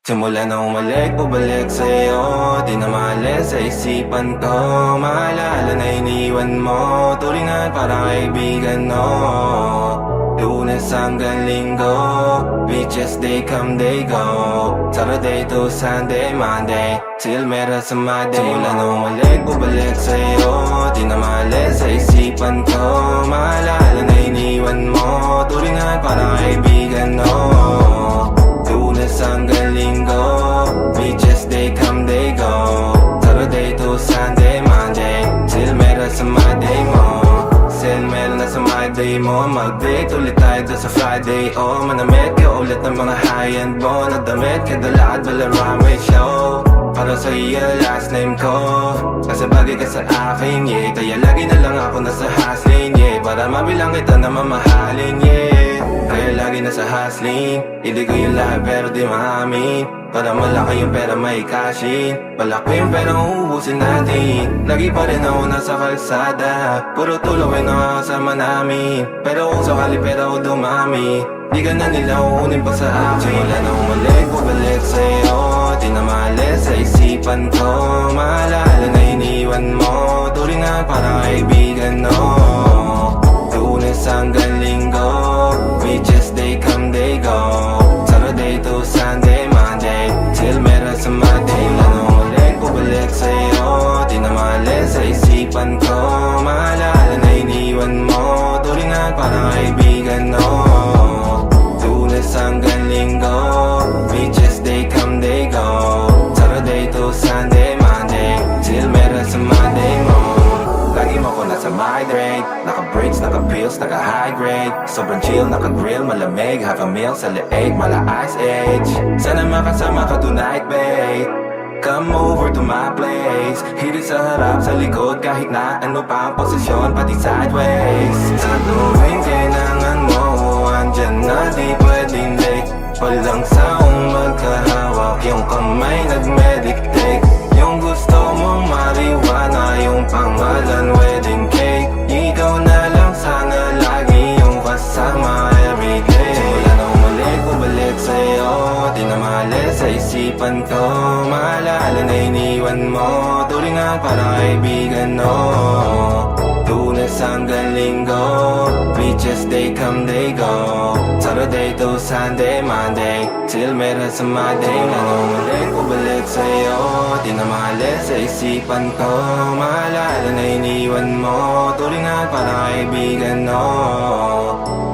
Simula na umalik, bubalik sa'yo. Di na maalis sa isipan ko. Maalala na iniwan mo. Turingan parang kaibigan, no. Lunes hanggang Linggo, beaches they come, they go. Saturday to Sunday, Monday, till meron sa Monday. Simula na umalik, bubalik sa'yo. Di na maalis sa isipan ko. Maalala na iniwan mo. Turingan parang kaibigan, no. Lunes hanggang Linggo, beaches they come, they go. Saturday to Sunday, Monday, till meron sa Monday mo. Till meron na sa Monday mo. Mag-date ulit tayo doon sa Friday. Oh, manamit ka ulit ng mga high-end mo. Nadamit ka dala at bala runway show. Para sa iyo last name ko. Kasi bagay ka sa akin, yeah. Kaya lagi na lang ako nasa hustling, yeah. Para mabilang kita na mamahalin, yeah. Kaya lagi nasa hustling. Hindi ko yung lahat pero di maamin. Para malaki yung pera may cashin. Malaki yung pera uubusin natin. Lagi pa rin ako nasa kalsada. Puro tulong ay nakakasama namin. Pero kung sakali pera ko dumami, di ka na nila uunin pa sa akin. Simula na umalik, bubalik sa'yo. Di na maalis sa isipan ko. Maalala na iniwan mo. Turingan parang kaibigan, no. Lunes hanggang Linggo, beaches they come, they go. Saturday to Sunday, Monday, till meron sa Monday. Simula na umalik, bubalik sa'yo. Di na maalis sa isipan ko. Maalala na iniwan mo. Turingan parang kaibigan, no. Lunes hanggang Linggo, beaches they come, they go. Saturday to Sunday, Monday, till meron sa Monday mo. Lagi mo ko nasa migrate. Naka-breaks, naka-pills, naka-high grade. Sobrang chill, naka-grill, malamig. Half a meal sa leeg, mala ice age. Sana makasama ka tonight, babe. Come over to my place. Hirit sa harap, sa likod, kahit na ano pa ang posisyon, pati sideways. Sa tuwing kailangan mo, andyan na di pwedeng late. Walang saong magkahawak, yung kamay nag-meditate. Yung gusto mong mariwana, yung pangalan wedding cake. Ikaw na lang sana lagi yung kasama everyday. Simula na umalik, bubalik sa'yo. Di na maalis sa isipan ko. Maalala na iniwan mo. Turingan parang kaibigan, no. Lunes hanggang Linggo, beaches they come, they go. Saturday to Sunday, Monday, till meron sa Monday. Simula na umalik, bubalik sa'yo. Di na maalis sa isipan ko. Maalala na iniwan mo. Turingan parang kaibigan, no.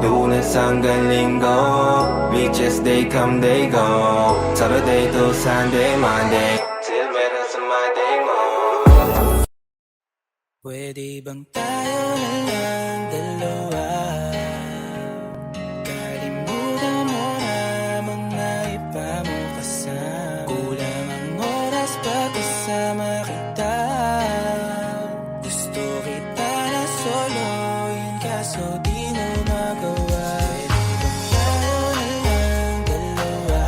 Lunes hanggang Linggo, beaches they come, they go. Saturday to Sunday, Monday, till meron sa Monday mo. Pwede bang tayo na lang dalawa? Kalimutan mo na mga iba mo kasama. Kulang ang oras pag kasama kita. Gusto kita na solo, yun kaso di mo magawa. Pwede bang tayo na lang dalawa?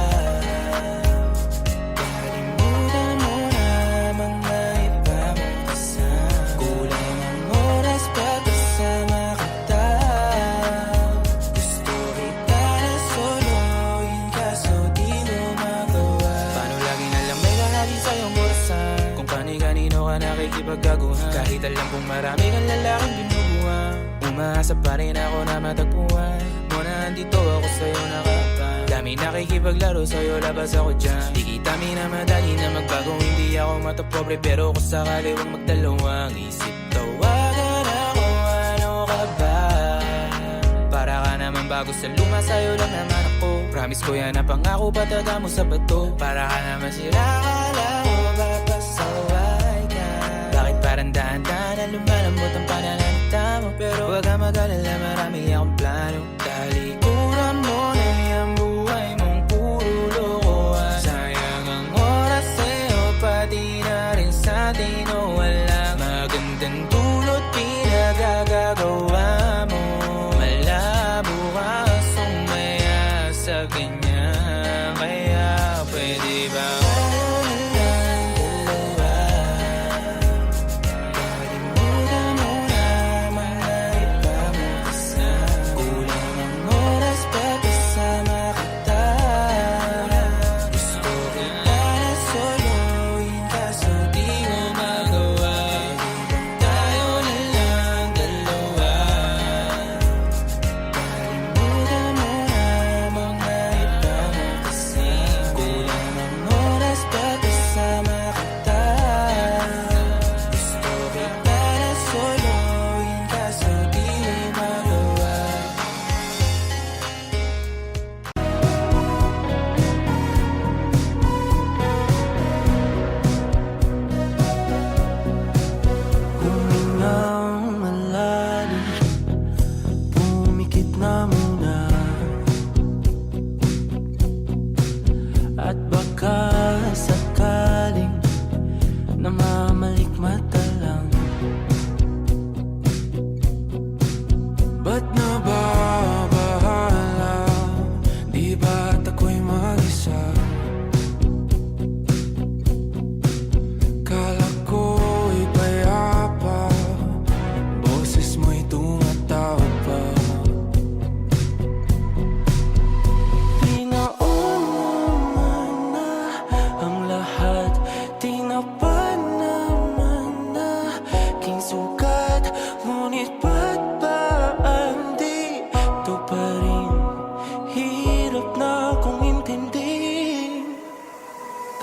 Kalimutan mo na mga iba mo kasama. Kulang ang oras pag kasama kita. Gusto kita na solo, yun kaso di mo magawa. Paano lagi na lang may kalahati sa'yong orasan? Kung kani-kanino ka nakikipagkaguhan. Kahit alam kong marami kang lalaking binubuhan. Umaasa pa rin ako na matagpuan mo na andito ako sa'yo nakapan. Dami nakikipaglaro sa'yo, labas ako dyan. Di kita minamadali na magbago, hindi ako matapobre. Pero kung sakali huwag magdalawang isip, tawagan ako, ano ka ba? Para ka naman bago sa luma, sa'yo lang naman ako. Promise ko yan na pangako, pataga mo sa bato. Para ka naman sila, akala ko papasaway ka. Bakit parang dahan-dahan na lumalambot ang pananalita mo? Pero huwag ka mag-alala, marami akong plano. Talikuran mo na yung buhay mong puro lokohan. Sayang ang oras sa'yo, pati na rin sa atin. O walang magandang dulot pinagagagawa mo. Malabo ka sumaya sa ganyan. Kaya pwede ba tayo na lang dalawa? Kalimutan mo na mga iba mo kasama. Kulang ang oras pag kasama kita. Gusto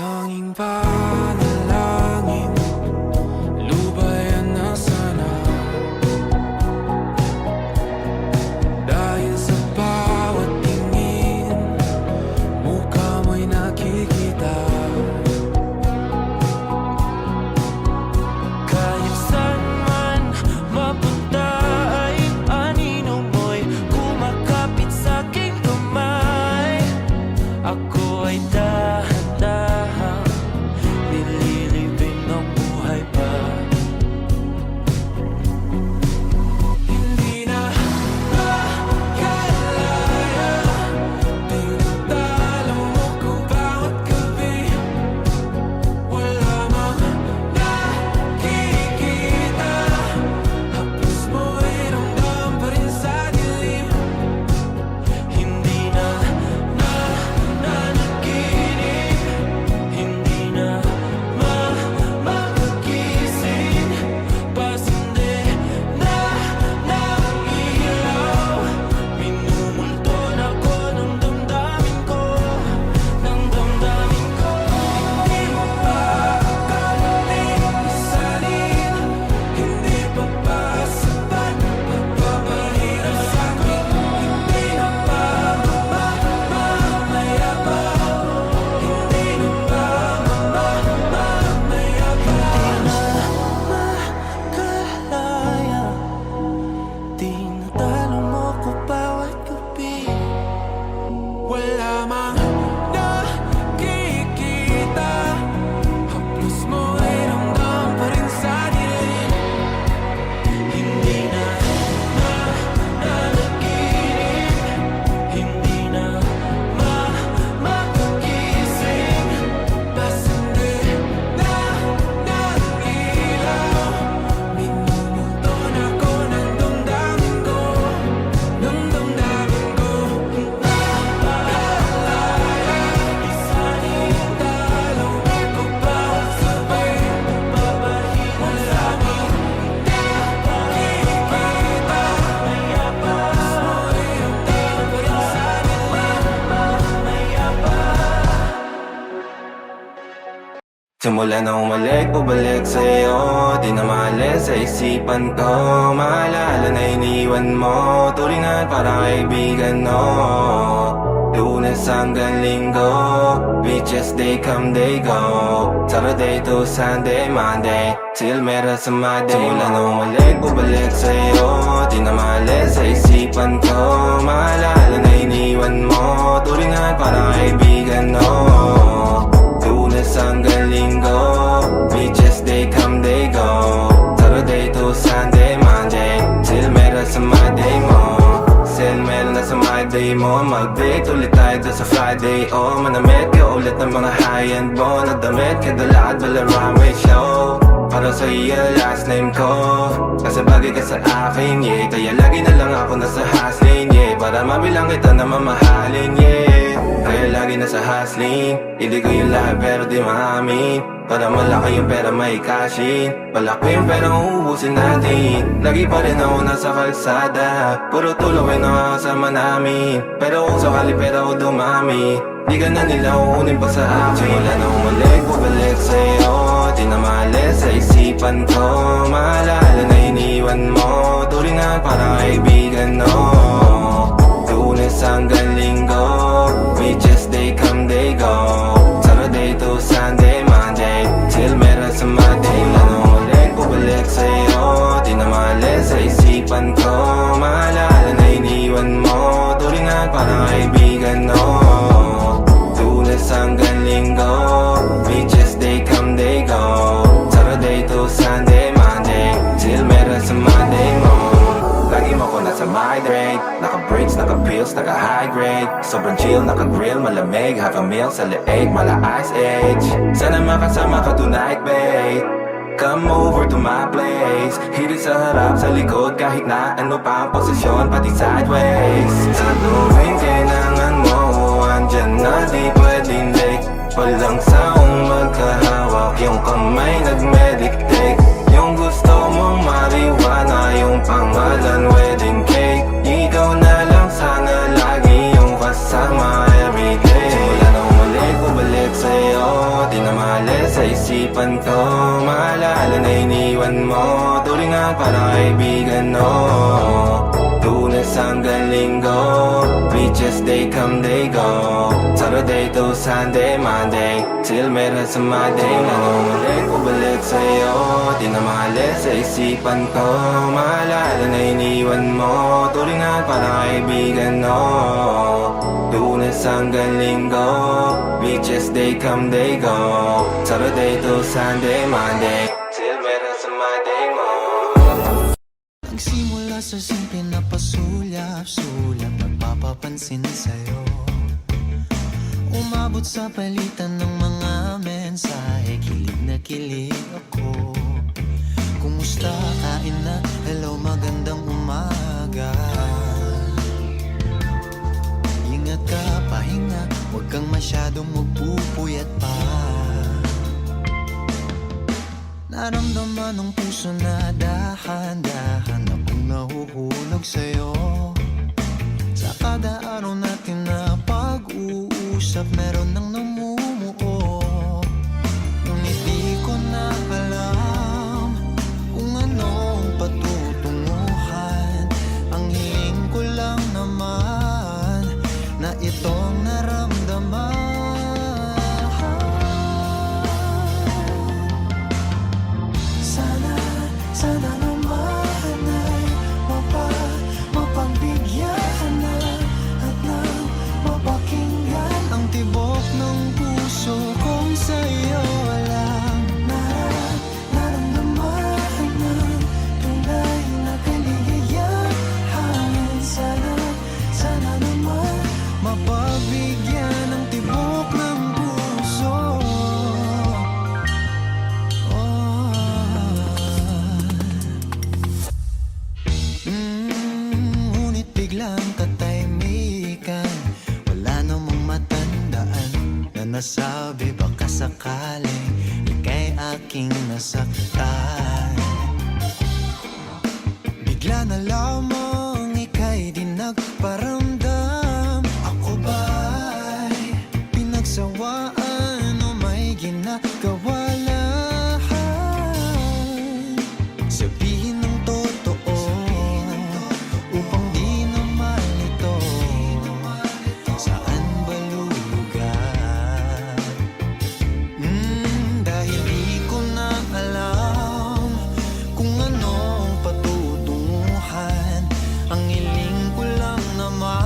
Tanging panalangin, lubayan na sana. Dahil sa bawat tingin, mukha mo'y nakikita. Kahit saan man mapunta ay anino mo'y kumakapit sa'king kamay. Ako ay dahan-dahan nililibing ng buhay pa. Hindi na makalaya, tinatalo mo ko bawat gabi. Wala mang nakikita, haplos mo ay ramdam pa rin sa dilim. Hindi na nanaginip, hindi na makagising. Pasindi na ng ilaw, minumulton ako ng damdamin ko, ng damdamin ko. Hindi mo pa akalain isalin, hindi pa ba sapat pagpapahirap sa'kin? Hindi na ba mamamaya pa? Hindi na ba mamamaya pa? Makalaya, tinatalo mo ko bawat gabi. Wala mang nakikita, haplos mo ay ramdam pa rin sa dilim. Hindi na nanaginip, hindi na makagising. Pasindi na ng ilaw, minumulton ako ng damdamin ko, ng damdamin ko. Nakalaya, isalin talo ko bawat sabay, babahiran lamang. Nakikita, mayapas mo ay ramdam pa rin sa dilim. Mayapas. Simula na umalik, bumalik sa'yo, di na maalis sa isipan ko. Maalala na iniwan mo, turingan para kaibigan, no. Lunes hanggang Linggo, beaches they come they go. Saturday to Sunday, Monday, till meron sa Monday. Simula na umalik, bumalik sa'yo, di na maalis sa isipan ko. Maalala na iniwan mo, turingan para kaibigan, no. Lunes hanggang Linggo, beaches they come they go. Saturday to Sunday, Monday, till meron sa Monday mo. Still meron na sa Monday mo. Mag-date ulit tayo doon sa Friday. Oh, manamit ka ulit ng mga high-end mo. Nagdamit ka dala at bala runway show. Para sa iyo last name ko, kasi bagay ka sa akin, yeah. Kaya lagi na lang ako nasa hustling, yeah. Para mabilang kita na mamahalin, yeah. Kaya lagi nasa hustling, hindi ko yung lahat pero di maamin. Para malaki yung pera may cashin, malaki yung pera uubusin natin. Lagi pa rin ako nasa kalsada, puro tulong ay nakakasama namin. Pero kung sakali pera ko dumami, di ka na nila uunin pa sa akin. Simula na umalik, bumalik sa'yo, di na maalis sa isipan ko. Maalala na iniwan mo, turingan para kaibigan, no. Lunes hanggang Linggo, beaches they come they go. Saturday to Sunday, Monday, till meron sa Monday. Simula na umalik, bumalik sa'yo, di na maalis sa isipan ko. Maalala na iniwan mo, turingan para kaibigan, no. Lunes hanggang Linggo, beaches they come they go. Saturday to Sunday, Monday, till meron sa Monday mo. Lagi mo ko nasa migrate, naka-breaks, naka-pills, naka-high grade. Sobrang chill, naka-grill, malamig, have a meal sa leeg, mala ice age. Sana makasama ka tonight, babe. Come over to my place, hirit sa harap, sa likod, kahit na ano pa ang posisyon, pati sideways. Sa tuwing kailangan mo, andyan na di pwedeng late. Walang saong magkahawak, yung kamay nag-meditate. Yung gusto mong mariwana, yung pangalan wedding cake. Ikaw na lang sana lagi yung kasama everyday. Simula na umalik, bumalik sa'yo, di sa isipan ko. Maalala na iniwan mo, tulingan parang kaibigan, no. Lunes hanggang Linggo, beaches they come they go. Saturday to Sunday, Monday, till meron sa Monday. Nangungulit ko balik sa'yo, di na maalis sa isipan ko. Maalala na iniwan mo, tulingan parang kaibigan, no. Lunes hanggang Linggo, beaches they come they go. Saturday to Sunday, Monday, till meron sa Monday mo. Nagsimula sa simple na pasulyap-sulyap, nagpapapansin sa'yo. Umabot sa palitan ng mga mensahe, kilig na kilig ako. Kumusta, kain na, hello, magandang umaga. Ingat ka, pahinga, huwag kang masyadong magpupuyat pa. Naramdaman ng puso na dahan-dahan akong nahuhulog sa'yo. Sa kada araw natin na pag-uusap, meron nang namumuo. Ngunit di ko na alam kung anong patutunguhan. Ang hiling ko lang naman na itong naramdaman. Sana naman ay mapagbigyan na at nang mapakinggan ang tibok ng puso kong sa'yo lang naramdaman ng tunay na kaligayahan. Sana naman mapagbigyan ang tibok ng puso. Ngunit biglang katahimikan, wala namang matandaan na nasabi baka sakaling ika'y aking nasaktan. Bigla na lamang ika'y di nagparamdam. Ako ba'y pinagsawaan o may ginagawa lang? Sabihin ng totoo upang di na malito. Saan ba lulugar? Dahil di ko na alam kung anong patutunguhan. Ang hiling ko lang naman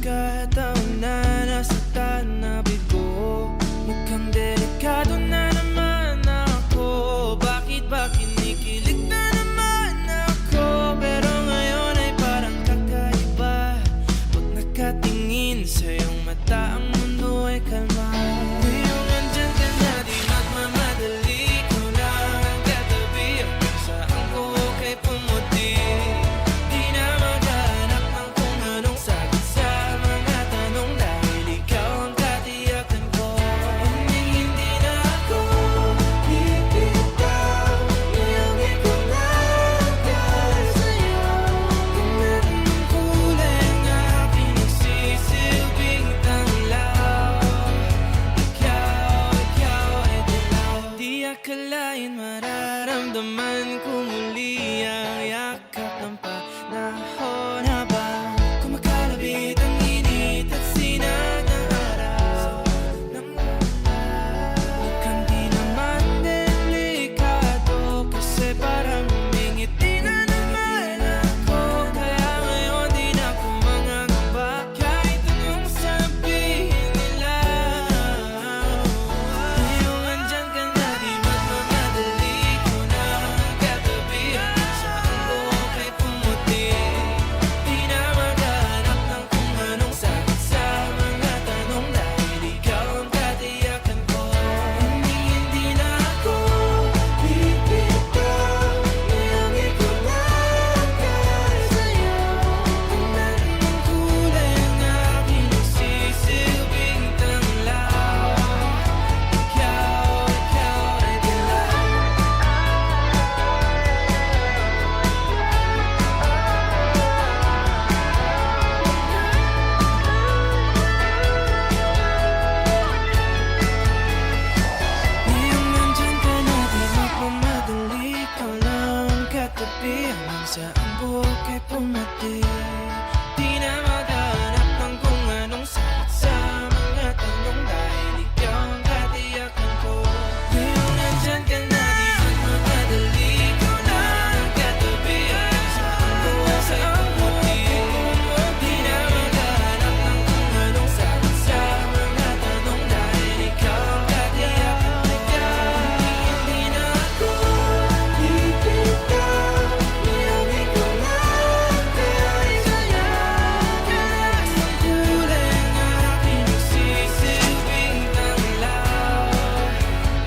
pagkataon na nasaktan na bigo. Mukhang delikado na naman ako. Bakit ba kinikilig na naman ako? Pero ngayon ay parang kakaiba. Pag nakatingin sa iyong mata, ang mundo ay kalma. Ngayong andyan ka na, di magmamadali. Ikaw lang ang katabi, hanggang saan ko kay pumuti. Di na maghanap ng kung anong sagot sa mga tanong, dahil ikaw ang katiyakan ko. Hindi na ako bibitaw, ngayong ikaw lang dahil sa'yo. Kung anong kulay ang aking nagsisilbing tanglaw, ikaw ay dilaw. Di akalain mararamdaman ko muli ang yakap ng panahon, habang kumakalabit ang init at sinag ng araw ng mula. Mukhang di naman delikado, kasi parang humingiti na naman ako. Kaya ngayon di na ako mangangamba, kahit anong sabihin nila. Ngayong andyan ka na, di magmamadali. Ikaw na ang katabi, hanggang saan ko kay pumuti. Di na maghanap ng kung anong sagot sa mga tanong, dahil ikaw ang katiyakan ko. Hindi na ako bibitaw, ngayong ikaw lang dahil sa'yo. Kung anong kulay ang aking nagsisilbing tanglaw, ikaw ay dilaw. Ngayong nandyan ka na, di magmamadali. Ikaw lang ang katabi, hanggang saan buhok ay pumati. Di na maghanap ng kung anong sagot sa mga tanong, dahil ikaw ang katiyakan ko. Ngayong nandyan ka na, di magmamadali. Ikaw lang ang katabi, hanggang saan buhok ay pumati. Di na maghanap ng kung anong sagot sa mga tanong, dahil ikaw ang katiyakan ko. Hindi na ako bibitaw, ngayong ikaw lang dahil sa'yo. Kahit ang kulay ang aking nagsisilbing tanglaw,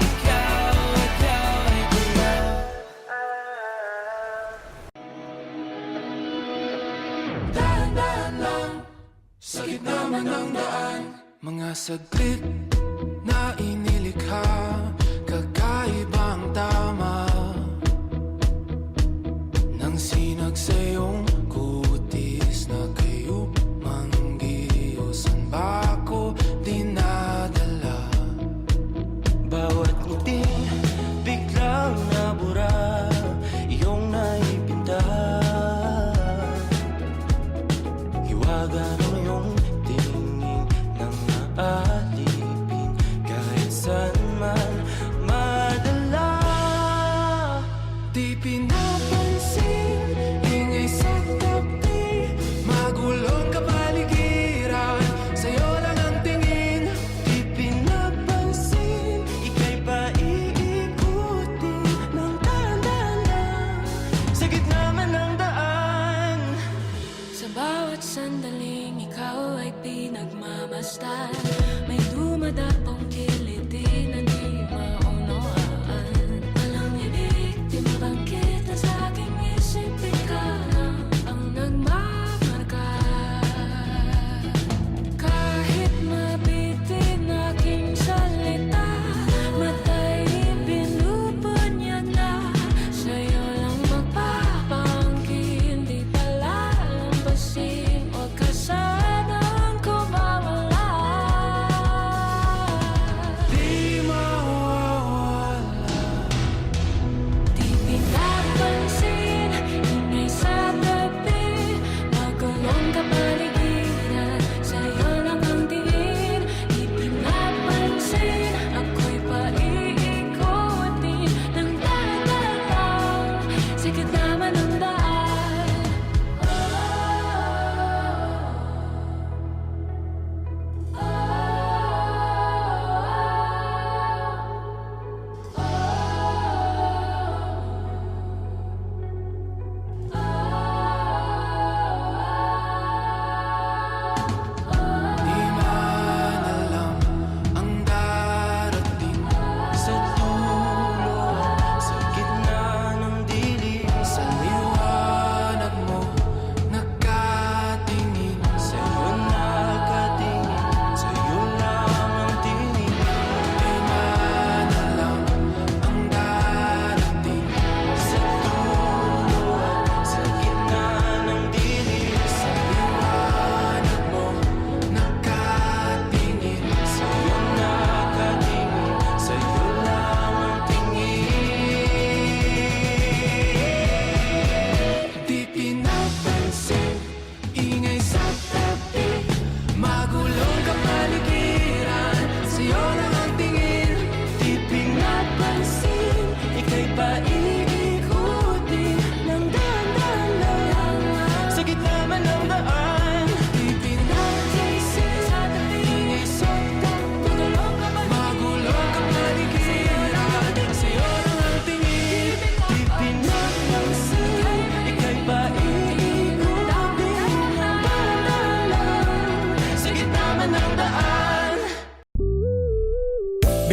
ikaw ay dilaw. Dahan-dahan lang, sa gitna man ng daan, mga saglit na inilikha, kakaibang tama nang sinag sa iyong kutis na kayo manggiyosan ba ako dinadala? Bawat ngiting biglang nabura, iyong naipinta. Hiwaga ng iyong tingin nang naalipin, kahit saan man madala. Di pinapansin, ingay sa tabi, magulong kapaligiran, sa'yo lang ang tingin. Di pinapansin, ika'y paiikutin ng dahan-dahan lang, sa gitna man ng daan. Sa bawat sandaling ikaw ay pinagmamasdan, may dumadapong kiliti na di maunawaan. Walang ibig, di mabangkit na sa aking isip, ikaw lang ang nagmamarka. Kahit mabitin aking salita, mata'y binubunyag na, sa'yo lang magpapangkin, di pala lampasin, huwag ka sanang kumawala.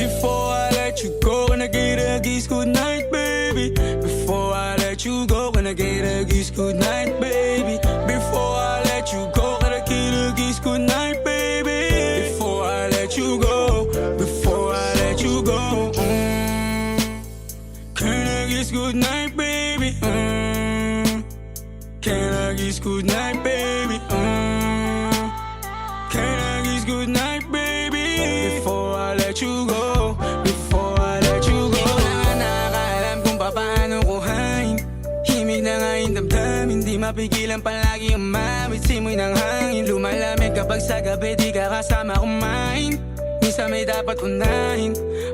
Before I let you go, can I get a kiss goodnight, baby? Before I let you go, can I get a kiss goodnight, baby? Before I let you go, can I get a kiss goodnight, baby? Before I let you go, before I let you go, can I kiss goodnight, baby? Can I kiss goodnight, baby? Can I kiss goodnight, baby? Before I let you go, before I let you go. Di ko na nga nakakaalam kung paano kuhain. Himig na nga yung damdamin, di mapigilan palagi umawit. Simoy ng hangin, lumalamig kapag sa gabi di ka kasama kumain. Minsan may dapat unahin,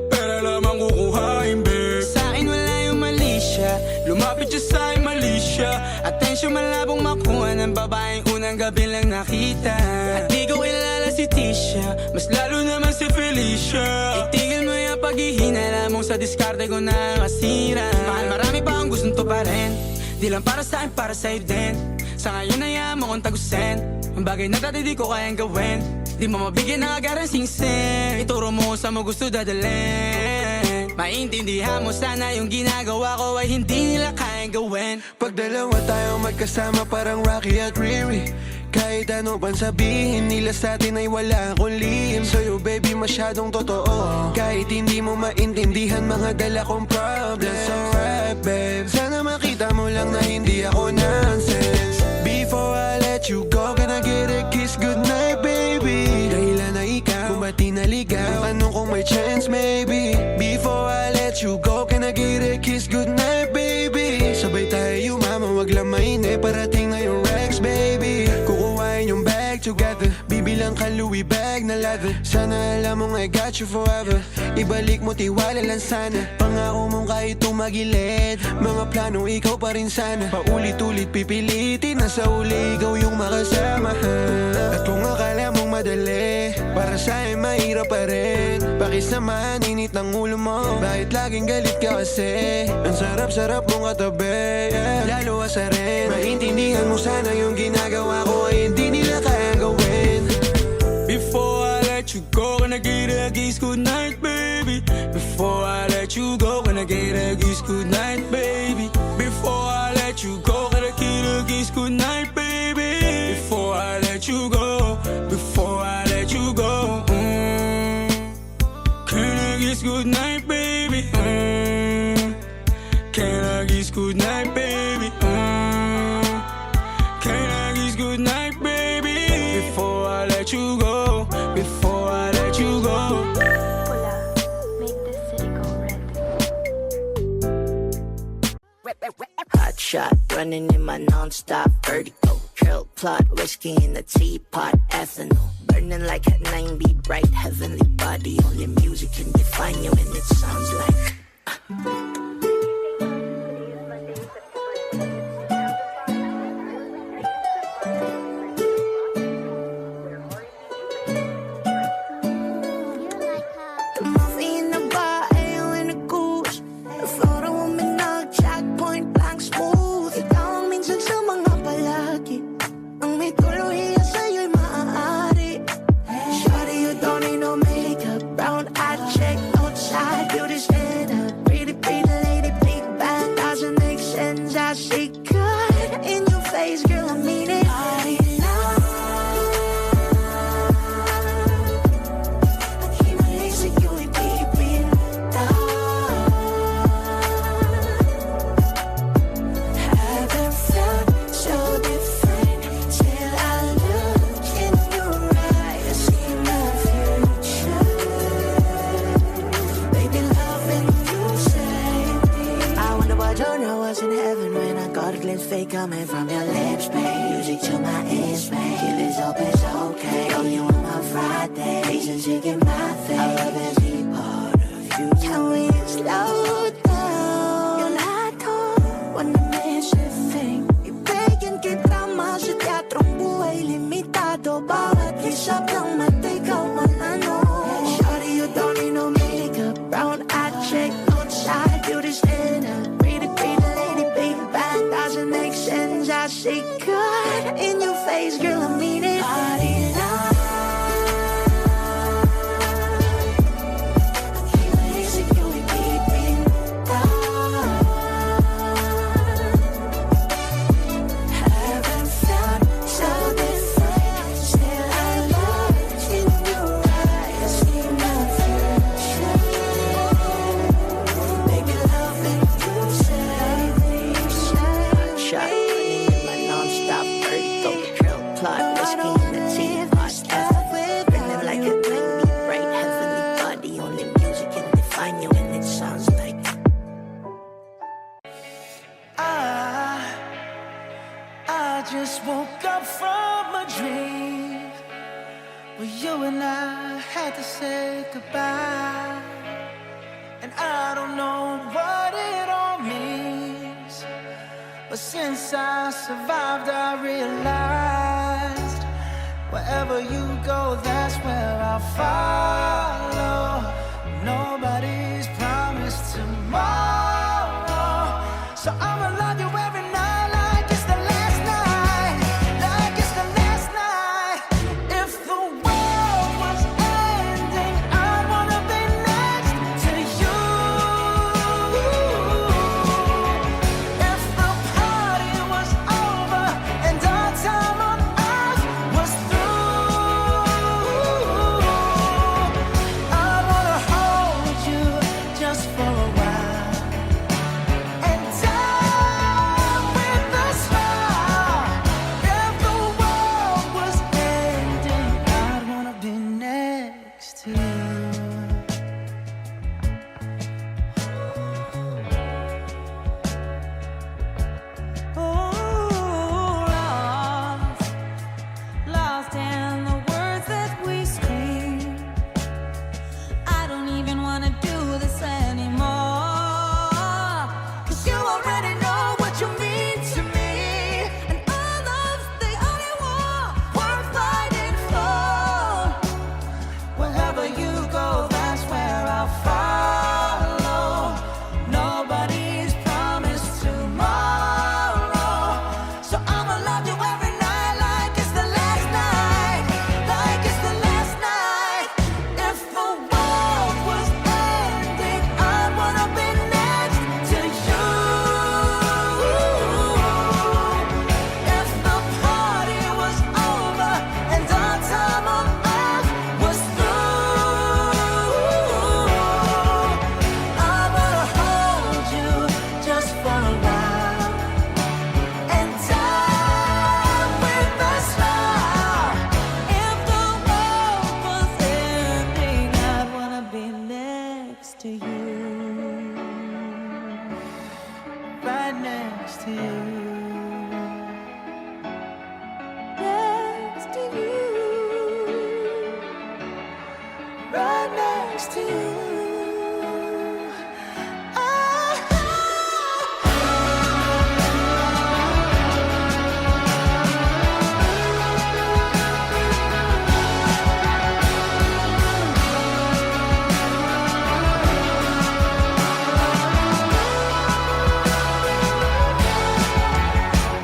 pero lamang kukuhain, babe. Sa'kin wala yung mali siya, lumapit siya sa'kin mali siya. Atensyon malabong makuha ng babaeng unang gabi lang nakita. At di ko kilala si Tisha, mas lalo naman si Felicia. Itigil mo yung paghihinala mo sa diskarte ko na masira. Mahal, marami pa ang gustong to pa rin, di lang para sa'kin, para sa'yo din. Sa ngayon na mo kong tagusin ang bagay na dati di ko kayang gawin. Di mo mabigyan ng agarang sing-sing, ituro mo sa mo gusto dadalhin. Maintindihan mo sana yung ginagawa ko ay hindi nila kayang gawin. Pag dalawa tayo magkasama parang Rocky at Riri, kahit ano pang sabihin nila sa atin ay wala akong lihim. Sa'yo baby masyadong totoo, kahit hindi mo maintindihan mga dala kong problems. Alright babe, sana makita mo lang na hindi ako nonsense. Before I let you go, can I get a kiss goodnight baby? Dahilan na ikaw, kung ba't di naligaw, tanong kung may chance maybe. Before I let you go, can I get a kiss goodnight baby? Sabay tayo yumama, wag lang mainip, parating na yung Rex baby. Kukuhain yung bag together, bibilang ka Louis bag na leather. Sana alam mong I got you forever, ibalik mo tiwala lang sana. Pangako mong kahit tumagilid, mga plano ikaw pa rin sana. Paulit-ulit pipilitin na sa uli ikaw yung makasama. At kung akala mong madali, para sa'yo mahirap pa rin. Pakisamahan init ng ulo mo, bakit laging galit ka kasi? Ang sarap-sarap mong katabi, yeah. Lalo asa rin, maintindihan mo sana yung ginagawa ko ay hindi nila kayang gawin. Before I let you go, can I get a kiss goodnight, baby? Before I let you go, can I get a kiss goodnight, baby? Before I let you go, can I get a kiss goodnight, baby? Before I let you go, before I let you go, can I kiss goodnight, baby? Can I kiss goodnight, baby? Can I kiss goodnight, baby? Before I let you go, before I let you go. Pula, make this city go red. Hot shot, running in my non-stop vertigo. Trail plot, whiskey in the teapot, ethanol. Burning like at 90, bright heavenly body. Only music can define you and it sounds like Coffee in the bar, ale in the goose. The photo mo minag-check, point blank smooth. Ikaw ang minsan sa mga palagi, ang may tuluyan sa'yo'y maaari. Shawty, you don't need no makeup, brown eye check, outside, beauty stand up. Pretty, pretty lady, big bag, doesn't make sense. I see good in your face, girl, I mean it. Party now. fake coming from your lips, babe. Music to my ears, babe. Keep it up, it's okay. Know you on my Friday. Reason to get my thing. I love every part of you. Can we slow down? Yung lahat ko, wanna miss a thing. Ibigyan kita mas sa teatrong buhay limitado. Bawat lisap ng mata, ikaw man ano. Shawty, you don't need no makeup. Brown eye check, outside, beauty stand up. Pretty, pretty lady, big bang, doesn't make sense. I see good in your face, girl, I mean it. Party now. in the teapot. Burning like a 9-beat bright heavenly body. Only music can define you, and it sounds like. I just woke up from a dream where you and I had to say goodbye. And I don't know what it all means, but since I survived, I realized wherever you go, that's where I'll follow. Nobody's promised tomorrow, so I'ma love you every night like it's the last night, like it's the last night. If the world was ending, I'd wanna be next to you. If the party was over and our time on earth was through, I'd wanna hold you just for a while and die with a smile. If the world was ending, I'd wanna be next to you. Lost in the words that we scream. I don't even wanna do this anymore, 'cause you already know what you mean to me, and our love's the only war worth fighting for. Wherever you go, that's where I'll follow. Nobody's promised tomorrow, so I'ma love you every night like it's the last night, like it's the last night. If the world was ending, I'd wanna be next to you. If the party was over and our time on earth was through, I wanna hold you just for a while and die with a smile. If the world was ending, I'd wanna be next to you. Right next to you. Next to you. Right next to you.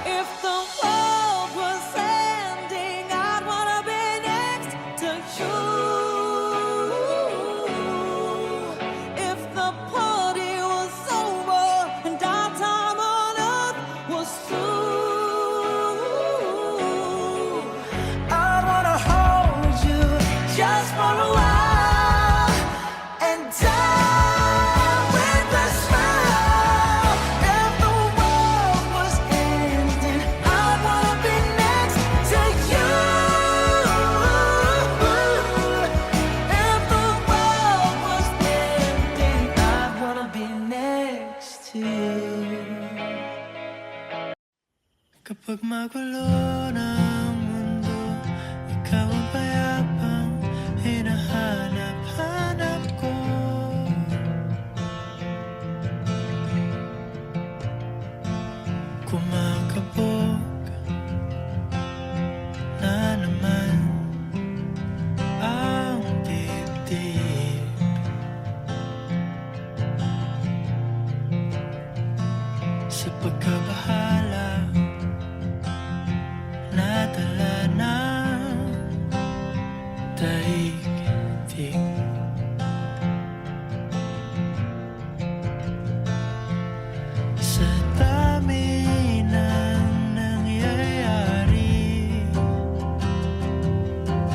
If the world was ending, I'd wanna be next to you. If the party was over and our time on earth was through, I wanna hold you just for a while and die with a smile. If the world was ending, I'd wanna be next to you. If the world was ending, I'd wanna be next to you. Kapag magulo ng mundo, ikaw ang payapang hinahanap-hanap ko. Kumakabog na naman ang dibdib. Sa pagkabahala, nadala ng daigdig. Sa dami ng nangyayari,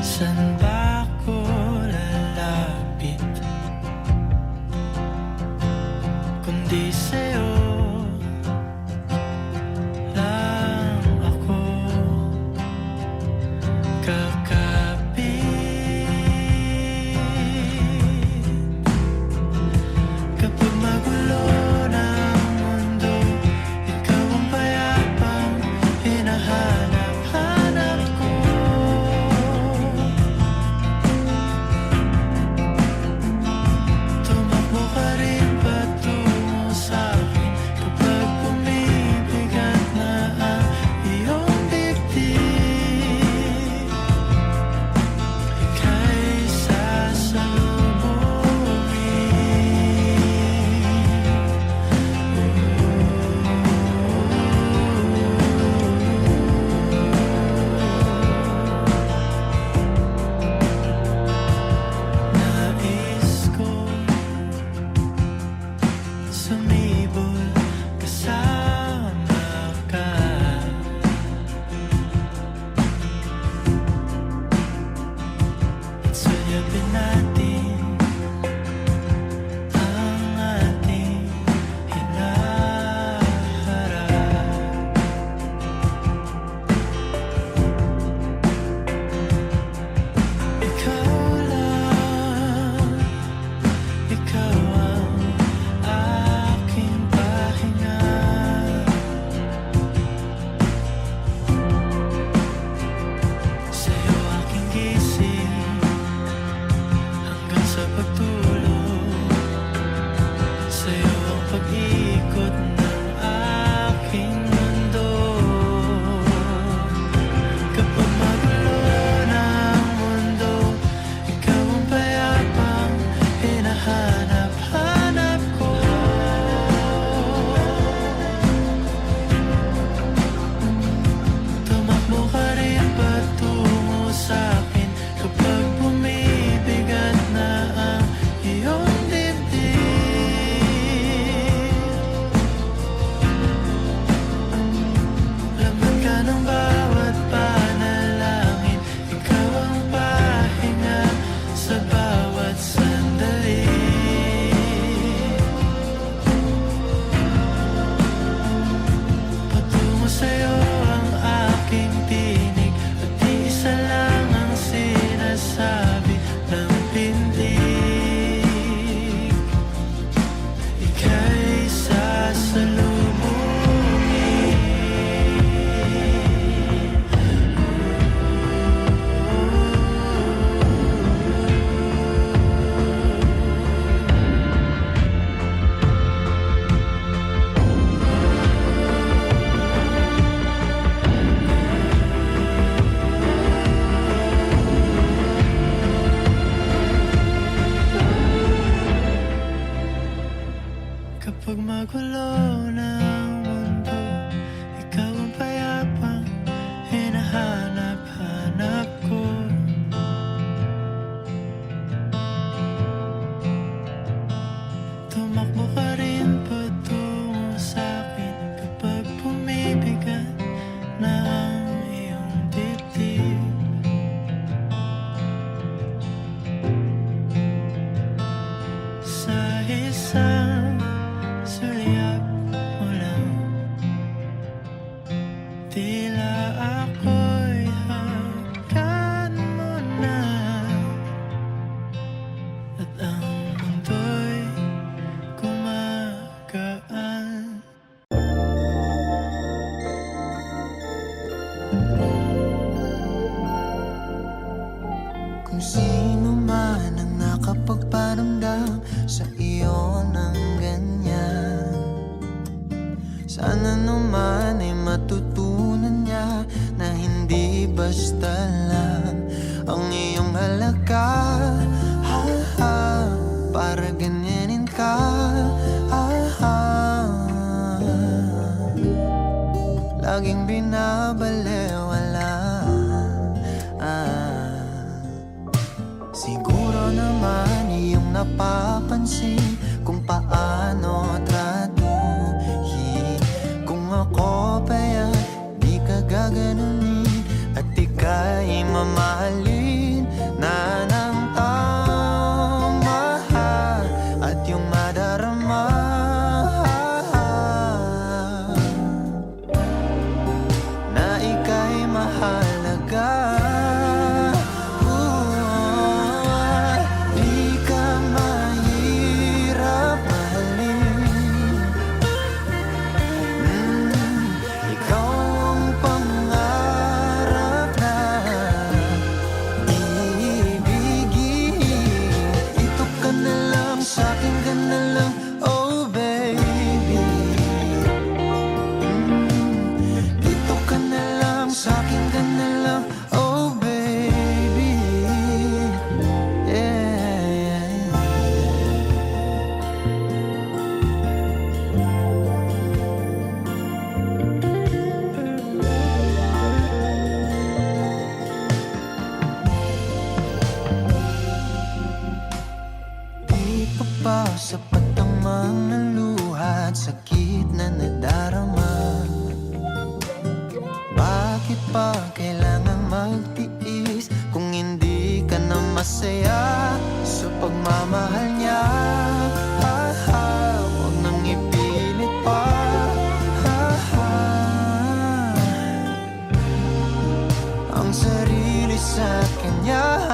saan ba ako lalapit? Kundi sa'yo lang ako. Kung sino man ang nakapagparamdam sa iyo ng ganyan, sana naman ay matutunan niya na hindi basta lang ang iyong halaga. Ha, ha, para ganyanin ka. Ha, ha, laging binabalewala. Siguro naman iyong napapansin kung paano tratuhin. Kung ako pa yan, di ka gaganunin at ika'y mamahalin na ng tama at yung madarama na ika'y mahalaga. Sapat ang mga luha at sakit na nadarama. Bakit pa kailangan magtiis kung hindi ka na masaya sa pagmamahal niya? Ha, ha, huwag nang ipilit pa. Ha, ha, ang sarili sa kanya.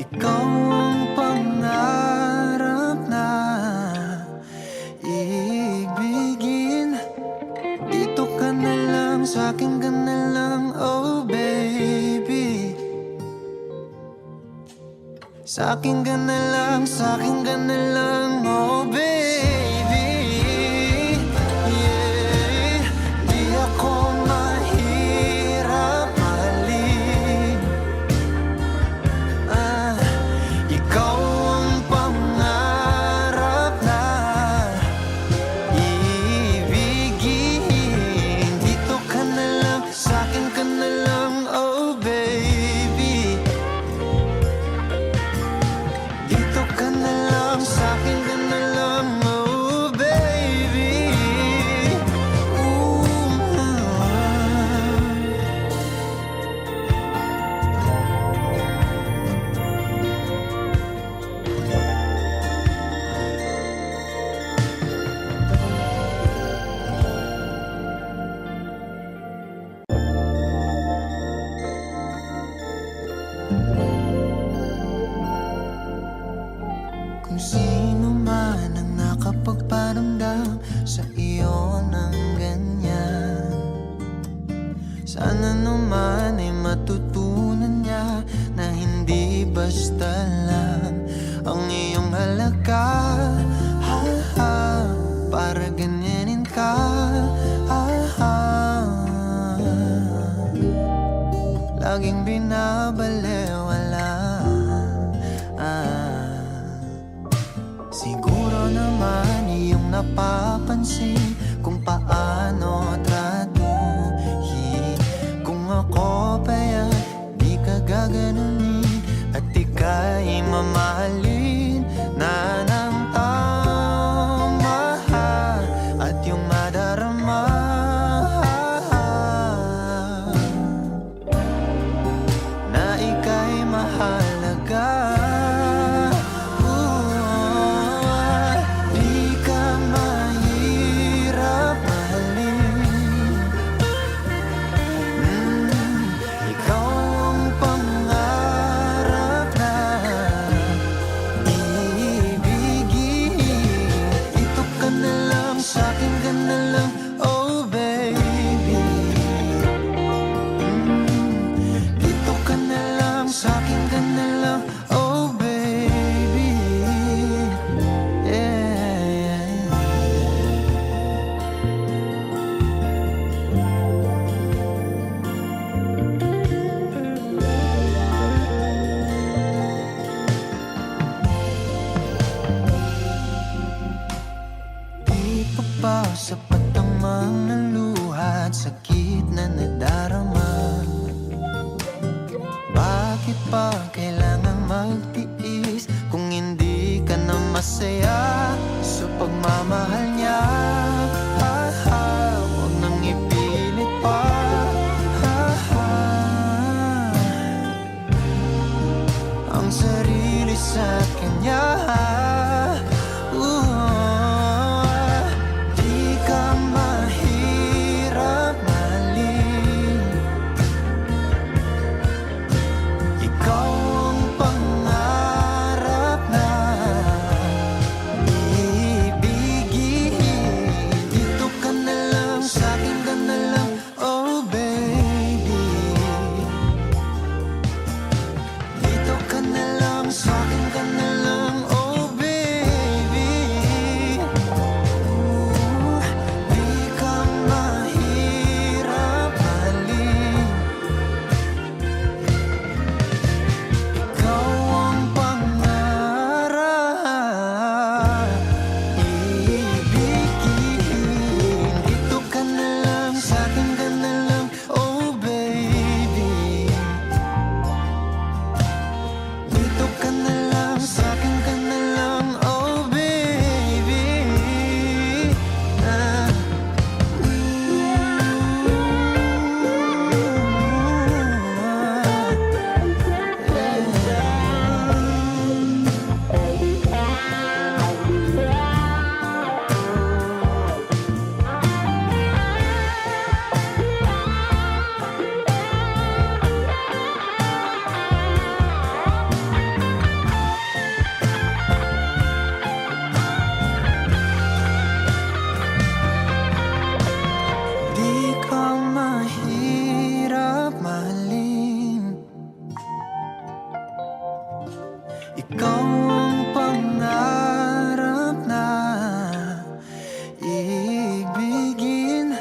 Ikaw ang pangarap na ibigin. Dito ka na lang, sa'kin ka na lang, oh baby. Sa'kin ka na lang, sa'kin ka na lang, oh baby. Yeah, di ako mahirap mahalin. Ikaw ang pangarap na ibigin. Dito ka na lang, sa'kin ka na lang, oh baby. Dito ka na lang, sa'kin ka na lang, oh Kung sino man ang nakapagparamdam sa iyo ng ganyan, sana naman ay matutunan niya na hindi basta lang ang iyong halaga. Para ganyanin ka, laging binabalewala. Siguro naman iyong napapansin kung paano tratuhin. Kung ako pa yan, di ka gaganunin at ika'y mamahalin na ng tama at yung madarama na ika'y mahalaga. Di ka mahirap mahalin. Ikaw ang pangarap na ibigin. Ito ka na lang, sa'kin ka na lang, oh baby. Dito ka na lang, sa'kin ka na lang, oh baby. Yeah. Di pa ba sapat ang mga luha at sakit na nadarama? Bakit pa kailangan magtiis kung hindi ka na masaya sa pagmamahal niya? Huwag nang ipilit pa. Ang sarili sa kanya. Di ka mahirap mahalin. Ikaw ang pangarap na ibigin. Dito ka na lang, sa'kin ka na lang, oh baby. Dito ka na lang, sa'kin ka na lang, oh baby. Di ka mahirap mahalin. Ikaw ang pangarap ibigin. Dito ka na lang, sa'kin ka na lang, oh baby. Dito ka na lang, sa'kin ka na lang, oh baby. Di ka mahirap mahalin. Ikaw ang pangarap na ibigin.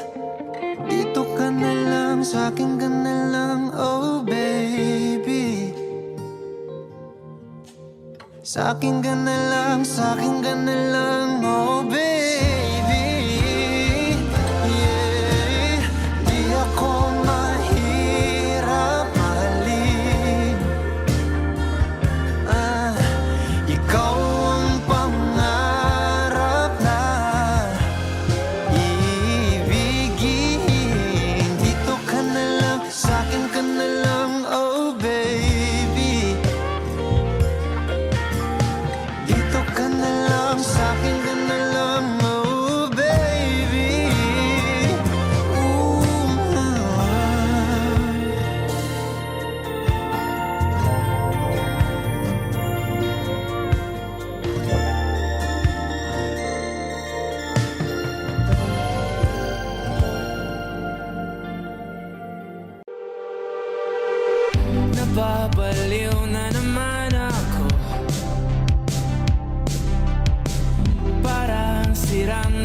Dito ka na lang, sa'kin ka na lang, oh baby. Sa'kin ka na lang, sa'kin ka na lang, oh baby. Yeah. Di ako mahirap mahalin. Ikaw ang pangarap na ibigin. Dito ka na lang, sa'kin ka na lang, oh baby. Dito ka na lang, sa'kin ka na lang, oh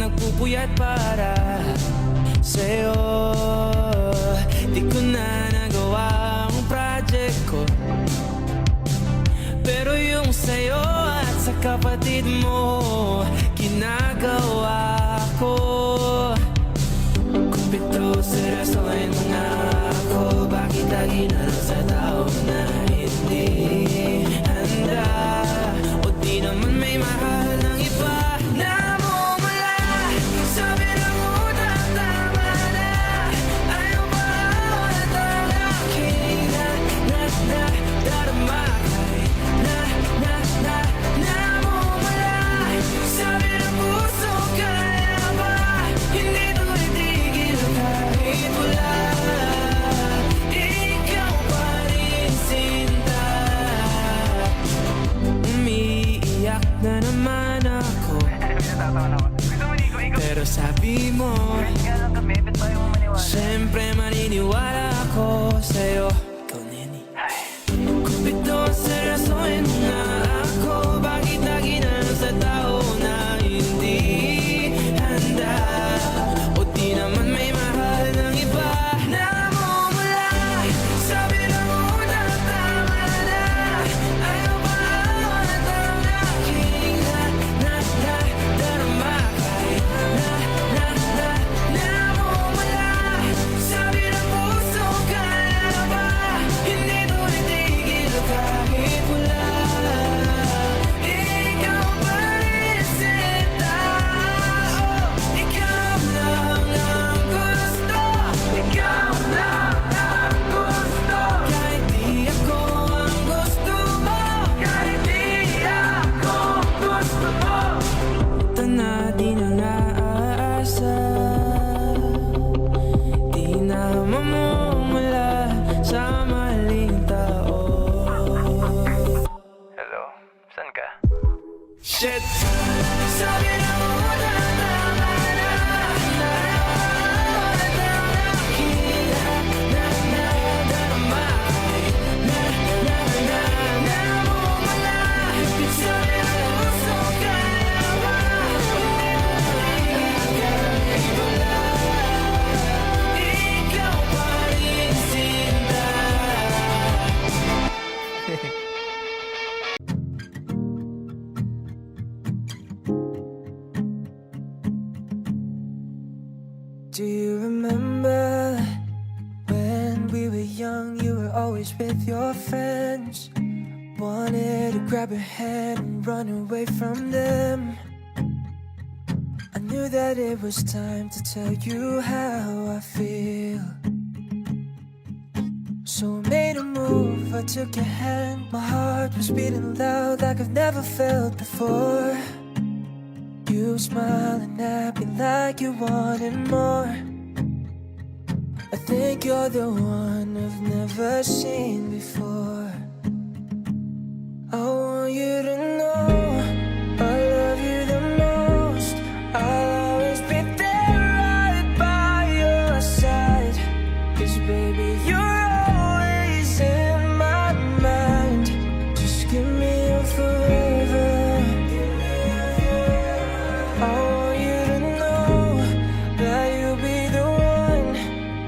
nagpupuyat para sa'yo. Di ko na nagawa ang project ko, pero yung sa'yo at sa kapatid mo ginagawa ko. Kumpito, seryosohin mo na ako. Bakit lagi na lang sa tao na hindi handa? O di naman may mahal ng iba na mumula. Sabi na muna, tama na. Ayaw ba at ang aking darama kay namumula. Sabi ng puso, kaya ba hindi to itigil kahit wala. Ikaw pa rin sinta. Umiiyak na naman ako, pero sabi mo siyempre maniniwala ako sa'yo. Ikaw, Neni. Kumpito, seryosohin mo na ako. Bakit lagi na lang sa tao na hindi handa? O di naman may mahal ng iba na mumula. Sabi na muna, tama na. Ayaw ba at ang aking darama kahit namumula. Sabi ng puso, kaya ba hindi to itigil kahit wala. Ikaw pa rin sinta. Oh, ikaw lang ang gusto. Ikaw lang ang gusto. Kahit di ako ang gusto mo. Kahit di ako gusto mo. Ito na di na naasa. Di na mamumula sa maling tao. Hello? Saan ka? Shit! Sabi na muna, tama na. At ang aking darama ay namumula. Sabi ng puso, kaya ba kahit wala. Ikaw pa rin sinta. Do you remember when we were young? You were always with your friends. Wanted to grab your hand and run away from them. I knew that it was time to tell you how I feel. So I made a move, I took your hand. My heart was beating loud like I've never felt before. You smiling at me like you wanted more. I think you're the one I've never seen before. I want you to know I love you the most. I'll always be there right by your side. 'Cause baby, you're always in my mind. Just give me your forever. I want you to know that you'll be the one,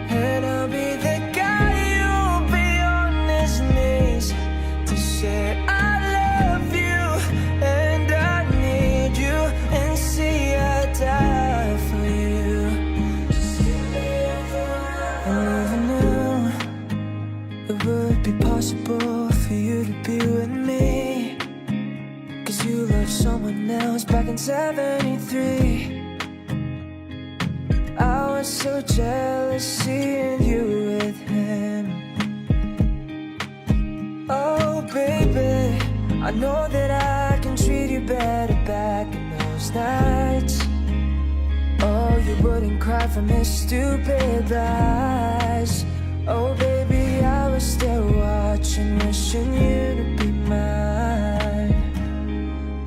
and I'll be the guy who'll be on his knees to say I love you and I need you, and see I die for you. I never knew it would be possible for you to be with me. 'Cause you loved someone else back in '73. I was so jealous seeing you with him. Oh baby, I know that I can treat you better back in those nights. Oh, you wouldn't cry from his stupid lies. Oh baby, I was there watching, wishing you to be mine.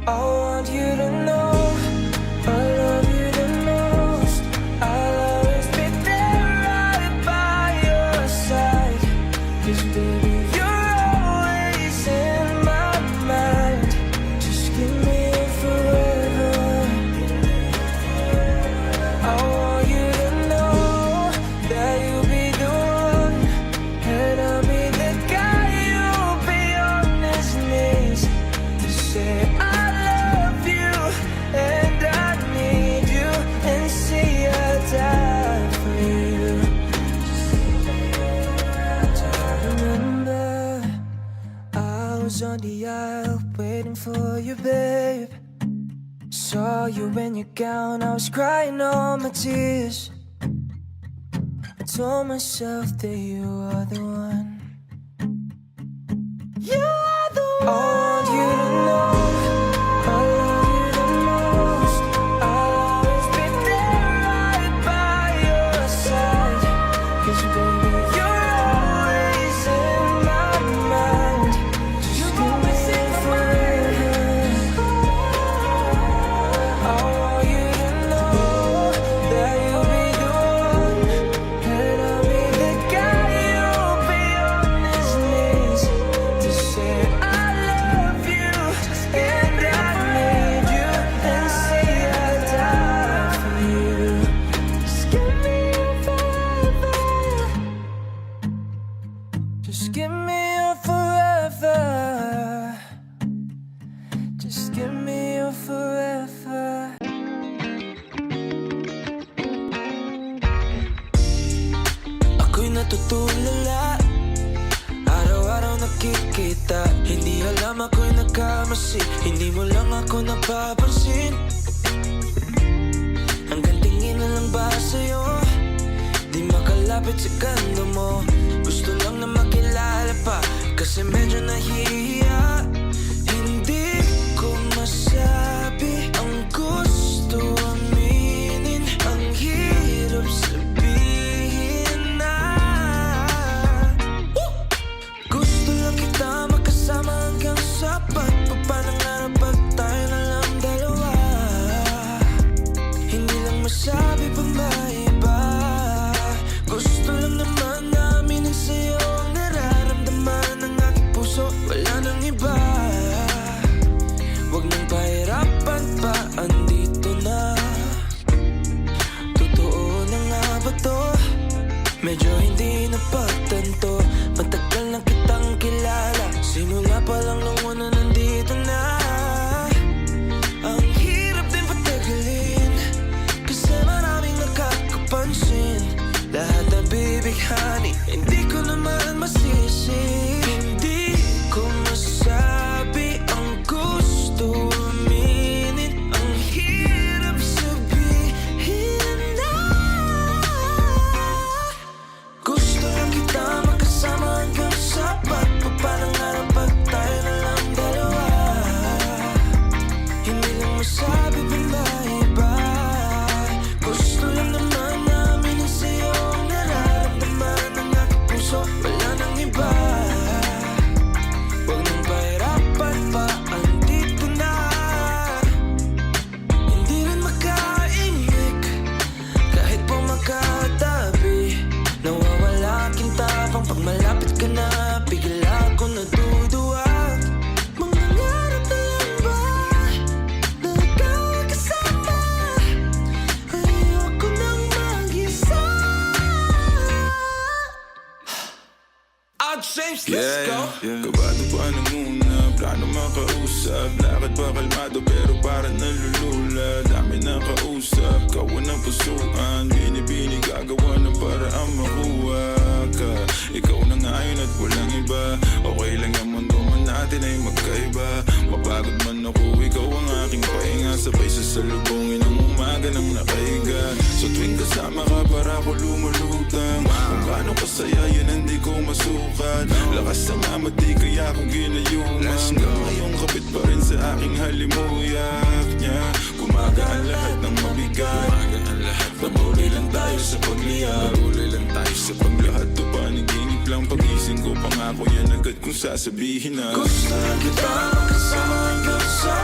I want you to know I love you the most. I'll always be there right by your side. 'Cause baby, you're always in my mind. Just give me forever. for you, babe. Saw you in your gown, I was crying all my tears. I told myself that you are the one. You are the one. I want you to know I love you the most. I'll always be there right by your side. 'Cause baby, you're always in my mind. Just give me forever. I want you to know that you'll be the one, and I'll be the guy. You'll be on his knees to say I love you and I need you, and say I die for you. Just give me your forever. Just give me your forever. Just give me your forever. Ako'y natutulala, araw-araw nakikita. Hindi alam ako'y nagkamasi, hindi mo lang ako napapansin. Hanggang tingin na lang ba sa'yo, di makalapit sa ganda mo. Gusto lang na makilala pa, kasi medyo nahihiya. Hindi ko masabi ang gusto aminin, ang hirap sabihin na gusto lang kita makasama hanggang sa pagpapanangarap pag tayo na lang dalawa. Hindi lang masabi pang maiba, gusto lang naman namin ang sa'yo ang nararamdaman ng aking puso. Wala nang iba, wag nang pahirapan pa, andito na. Totoo na nga ba to? Medyo hindi napagtanto, matagal na kitang kilala, simula pa lang nung una nandito na. Ang hirap din patagalin, kasi maraming nakakapansin. Lahat na bibighani, hindi ko naman masisi. Hindi ko masabi ang gusto aminin, ang hirap sabihin na gusto lang kita makasama hanggang sa pagpapanangarap pag tayo na lang dalawa. Hindi lang masabi pa maiba, gusto lang naman namin ang sa'yo ang nararamdaman ng aking puso. Wala nang iba, wag nang pahirapan pa, andito na. Hindi rin makaimik, kahit po magkatabi. Nawawala aking tapang pag malapit ka na, bigla ako natutuwa. Mangangarap na lang ba na ikaw ang kasama? Ayoko nang mag-isa. Out James, let's go. Kabado pa nang una, plano makausap. Lakad pa kalmado pero parang nalulula. Dami na kausap, kawan ng pusuan. Binibini gagawa ng paraan makuha ka. Ikaw na ngayon at walang iba. Okay lang yung mundo man natin ay magkaiba. Mapagod man ako, ikaw ang aking pahinga. Sabay sasalubungin ang umaga ng nakahiga. So tuwing kasama ka para ako lumulutang. Kung gaano kasaya yan hindi ko masukat. Lakas ng amat di kaya ako ginayuman. Hanggang ngayon kapit pa rin sa aking halimuyak niya. Gumagaan lahat ng mabigat. Patuloy lang tayo sa pagliyab. Patuloy lang tayo sa paglahat. To paniginip lang pagising ko. Pangako yan agad kung sasabihin na Gusto lang kita makasama hanggang sa